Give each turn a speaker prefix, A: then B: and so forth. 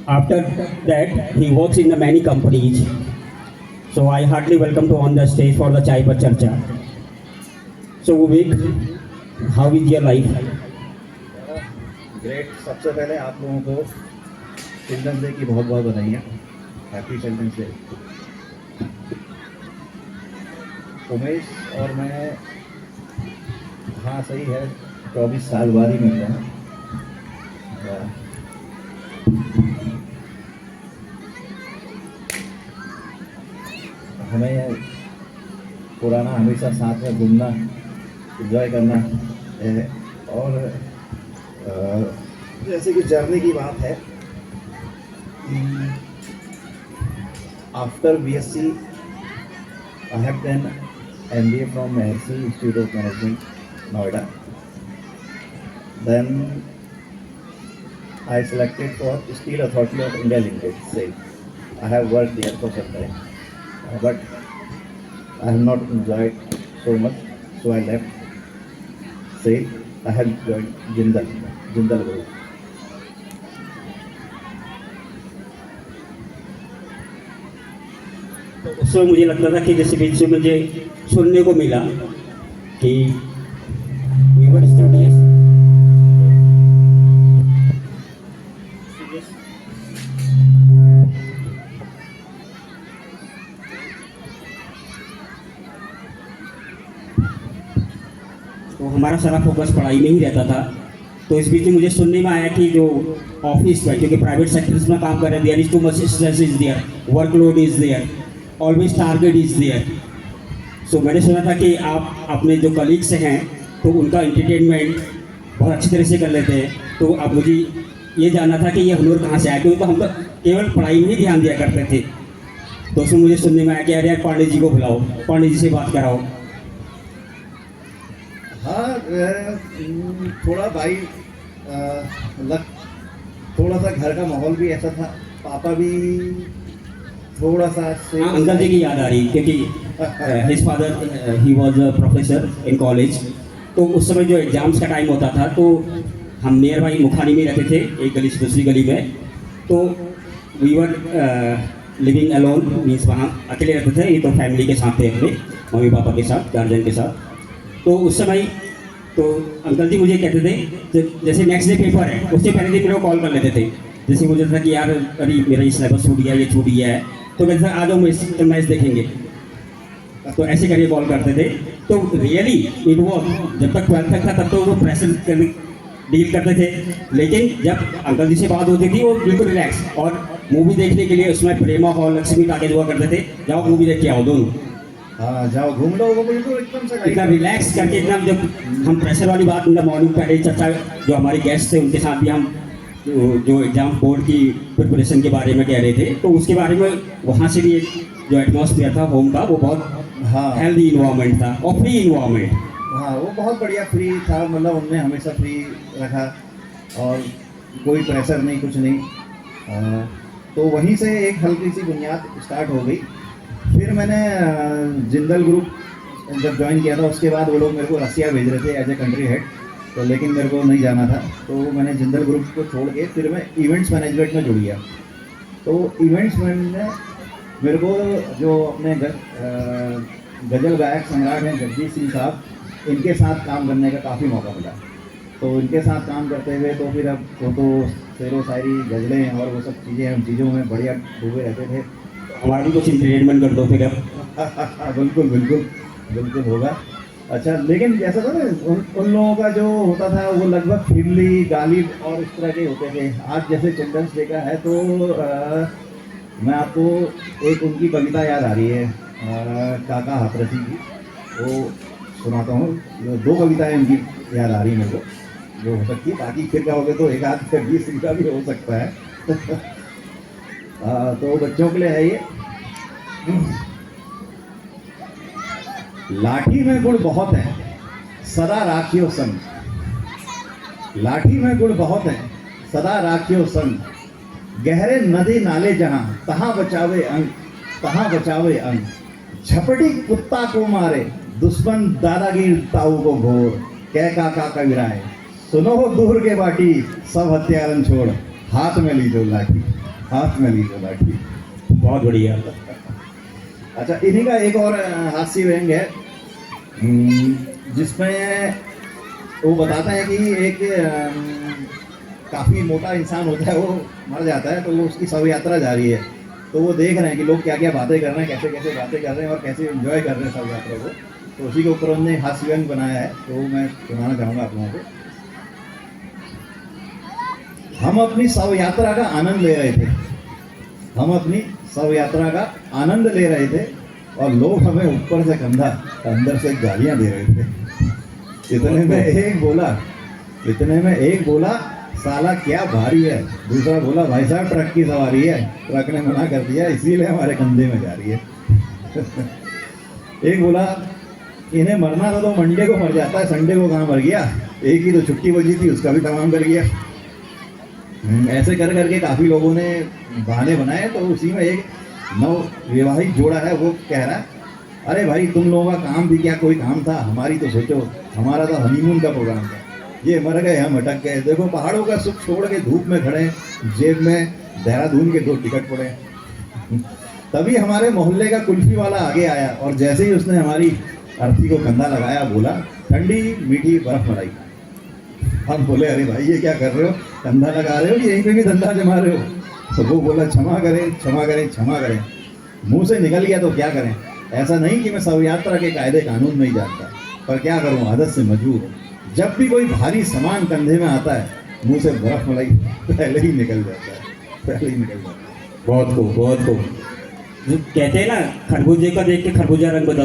A: After that, he works in the many companies. So I heartily welcome to on the stage for the Chai Par Charcha. So Vivek, how is your life?
B: Great. सबसे पहले आप लोगों को children's day की बहुत बहुत बधाइयाँ। Happy children's day. Umesh और मैं, हाँ सही है, 24 साल बाद ही मिल रहे हैं। हमें पुराना हमेशा साथ में घूमना, एंजॉय करना है। और जैसे कि जर्नी की बात है, after BSc I have done MBA from Maharishi Institute of Management, Noida. Then I selected for Steel Authority of India Limited, SAIL. I have worked there for some time, but I have not enjoyed so much, so I left SAIL. I have joined Jindal Group.
A: उसमें मुझे लगता था कि जैसे बीच में मुझे सुनने को मिला कि we were studious. तो हमारा सारा फोकस पढ़ाई में ही रहता था। तो इस बीच में मुझे सुनने में आया कि जो ऑफिस में, क्योंकि प्राइवेट सेक्टर्स में काम कर रहे हैं, there is too much stress is there, workload is there, always target is there. So मैंने सुना था कि आप अपने जो कलीग्स हैं तो उनका एंटरटेनमेंट बहुत अच्छी तरह से कर लेते हैं। तो अब मुझे ये जानना था कि ये हुनर कहाँ से आया, क्योंकि हम तो केवल पढ़ाई में ही ध्यान दिया करते थे। तो उसमें मुझे सुनने में आया कि अरे यार पांडे जी को बुलाओ, पांडे जी से बात कराओ।
B: हाँ, थोड़ा भाई थोड़ा सा घर का माहौल भी ऐसा था, पापा भी थोड़ा सा
A: हाँ, अंकल जी की याद आ रही, क्योंकि his father he was a professor in college. तो उस समय जो एग्ज़ाम्स का टाइम होता था तो हम नियर बाई मुखानी में रहते थे, एक गली से दूसरी गली में। तो we were living alone, means वहाँ अकेले रहते थे। ये तो फैमिली के साथ थे, अपने मम्मी पापा के साथ, गार्जियन के साथ। तो उस समय तो अंकल जी मुझे कहते थे जैसे नेक्स्ट डे पेपर है उससे पहले दिन मेरे को कॉल कर लेते थे। जैसे मुझे था कि यार अरे मेरा ये सिलेबस छूट गया, ये छूट गया है, तो कहते थे आ जाओ मैच देखेंगे। तो ऐसे करके कॉल करते थे। तो रियली इट वॉज, जब तक 12th तक था तब तो वो प्रेशर डील करते थे, लेकिन जब अंकल जी से बात होती थी वो बिल्कुल रिलैक्स। और मूवी देखने के लिए उसमें प्रेमा हॉल, लक्ष्मी टाकेज हुआ करते थे, जाओ मूवी देख के आओ दोनों।
B: हाँ, जाओ घूम लो, वो बिल्कुल एकदम से
A: इतना रिलैक्स करके, इतना जब हम प्रेशर वाली बात, मतलब मॉर्निंग पहले चर्चा, जो हमारे गेस्ट थे उनके साथ भी हम जो एग्जाम बोर्ड की प्रिपरेशन के बारे में कह रहे थे, तो उसके बारे में वहाँ से भी एक जो एटमॉस्फेयर था होम का, वो बहुत
B: हाँ
A: हेल्दी इन्वायरमेंट था और फ्री इन्वायरमेंट।
B: हाँ, वो बहुत बढ़िया फ्री था, मतलब उनने हमेशा फ्री रखा और कोई प्रेशर नहीं, कुछ नहीं। तो वहीं से एक हल्की सी बुनियाद स्टार्ट हो गई। फिर मैंने जिंदल ग्रुप जब ज्वाइन किया था, उसके बाद वो लोग मेरे को रसिया भेज रहे थे एज ए कंट्री हेड, तो लेकिन मेरे को नहीं जाना था। तो मैंने जिंदल ग्रुप को छोड़ के फिर मैं इवेंट्स मैनेजमेंट में जुड़ गया। तो इवेंट्स मैनेजमेंट में मेरे को जो अपने गज़ल गायक सम्राट हैं जगजीत सिंह साहब, इनके साथ काम करने का काफ़ी मौका मिला। तो इनके साथ काम करते हुए तो फिर अब फोटो, शेरो शायरी, गज़लें और वो सब चीज़ें, हम चीज़ों में बढ़िया डूबे रहते थे।
A: हमारा भी कुछ इंटरटेनमेंट कर दो फिर अब।
B: बिल्कुल बिल्कुल बिल्कुल होगा। अच्छा, लेकिन जैसा था ना, उन लोगों का जो होता था वो लगभग फिल्मी, गालिब और इस तरह के होते थे। आज जैसे चिल्ड्रंस डे का है तो मैं आपको एक उनकी कविता याद आ रही है, काका हाथरसी की, वो सुनाता हूँ। 2 कविताएं उनकी याद आ रही है मेरे को, जो हो सकती है, बाकी फिर कहोगे तो एक आध 20 का भी हो सकता है। तो बच्चों के लिए है ये। लाठी में गुण बहुत है, सदा राखियो संग। लाठी में गुण बहुत है, सदा राखियो संग। गहरे नदी नाले जहां, तहां बचावे अंग, तहां बचावे अंग। झपटी कुत्ता को मारे, दुश्मन दादागिर ताऊ को घोर। कह काका कविराए, सुनो हो दूर के बाटी, सब हत्यारन छोड़, हाथ में लीजो लाठी। हाथ में ली वो लाठी।
A: बहुत बढ़िया।
B: अच्छा, इन्हीं का एक और हास्य व्यंग है, जिसमें वो बताता है कि एक काफ़ी मोटा इंसान होता है, वो मर जाता है, तो वो उसकी शव यात्रा जा रही है। तो वो देख रहे हैं कि लोग क्या क्या बातें कर रहे हैं, कैसे कैसे बातें कर रहे हैं और कैसे एंजॉय कर रहे हैं शव यात्रा को। तो उसी के ऊपर उन्होंने हास्य व्यंग बनाया है, तो वो मैं सुनाना चाहूँगा आप लोगों को। हम अपनी शव यात्रा का आनंद ले रहे थे, हम अपनी शव यात्रा का आनंद ले रहे थे और लोग हमें ऊपर से कंधा अंदर से गालियां दे रहे थे। इतने में एक बोला साला क्या भारी है, दूसरा बोला भाई साहब ट्रक की सवारी है, ट्रक ने मना कर दिया इसीलिए हमारे कंधे में जा रही है। एक बोला इन्हें मरना था तो मंडे को मर जाता है, संडे को कहाँ मर गया, एक ही तो छुट्टी बची थी उसका भी तमाम कर गया। ऐसे कर करके काफ़ी लोगों ने बहाने बनाए। तो उसी में एक नव विवाहित जोड़ा है, वो कह रहा है अरे भाई तुम लोगों का काम भी क्या कोई काम था, हमारी तो सोचो, हमारा तो हनीमून का प्रोग्राम था, ये मर गए हम अटक गए, देखो पहाड़ों का सुख छोड़ के धूप में खड़े, जेब में देहरादून के 2 टिकट पड़े। तभी हमारे मोहल्ले का कुल्फी वाला आगे आया और जैसे ही उसने हमारी अर्थी को कंधा लगाया बोला ठंडी मीठी बर्फ मलाई। हम बोले अरे भाई ये क्या कर रहे हो, कंधा लगा रहे हो कि यहीं पे भी धंधा जमा रहे हो। तो वो बोला क्षमा करें क्षमा करें क्षमा करें, मुंह से निकल गया तो क्या करें, ऐसा नहीं कि मैं शव यात्रा के कायदे कानून नहीं जानता, पर क्या करूं आदत से मजबूर हूं। जब भी कोई भारी सामान कंधे में आता है मुंह से बर्फ मलाई पहले ही निकल जाता है, पहले ही निकल जाता है।
A: बहुत खूब, बहुत खूब। जो कहते हैं ना खरबूजे का देख के खरबूजा रंग बदल